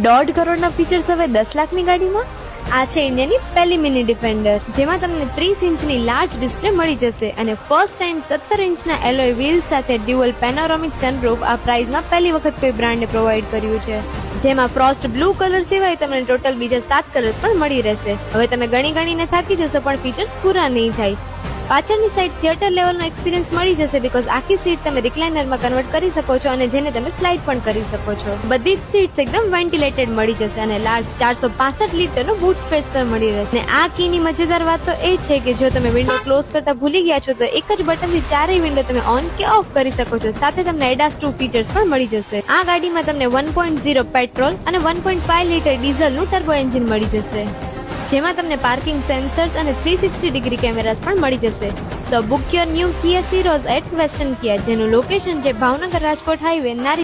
1.5 કરોડના ફીચર્સ હવે 10 લાખની ગાડીમાં? આ છે ઇન્ડિયાની પહેલી મિની ડિફેન્ડર, જેમાં તમને 30 ઇંચની લાર્જ ડિસ્પ્લે મળી જશે અને ફર્સ્ટ ટાઈમ 17 ઇંચના એલોય વ્હીલ્સ સાથે ડ્યુઅલ પેનોરામિક સનરૂફ આ પ્રાઇઝમાં પહેલી વખત કોઈ બ્રાન્ડે પ્રોવાઈડ કર્યું છે. જેમાં ફ્રોસ્ટ બ્લુ કલર સિવાય તમને ટોટલ બીજા 7 કલર્સ પણ મળી રહેશે. હવે તમે ગણીને થાકી જશો પણ ફીચર્સ પૂરા નહીં થાય. પાછળની સાઈડ થિયેટર લેવલનો એક્સપિરિયન્સ મળી જશે બીકોઝ આખી સીટ તમે રિક્લાઇનરમાં કન્વર્ટ કરી શકો છો અને જેને તમે સ્લાઇડ પણ કરી શકો છો. બધી જ સીટ્સ એકદમ વેન્ટિલેટેડ મળી જશે અને લાર્જ 465 લીટરનો બૂટ સ્પેસ પણ મળી રહેશે. અને આ કીની મજેદાર વાત તો એ છે કે જો તમે વિન્ડો ક્લોઝ કરતા ભૂલી ગયા છો તો એક જ બટનથી ચારેય વિન્ડો તમે ઓન કે ઓફ કરી શકો છો. સાથે તમને ADAS 2 ફીચર્સ પણ મળી જશે. આ ગાડીમાં તમને 1.0 પેટ્રોલ અને 1.5 લીટર ડીઝલનું ટર્બો એન્જિન મળી જશે, જેમાં તમને પાર્કિંગ સેન્સર્સ અને 360 ડિગ્રી કેમેરાસ પણ મળી જશે. So book your new Kia Syros at Western Kia, જેનું લોકેશન છે ભાવનગર રાજકોટ હાઈવે નારી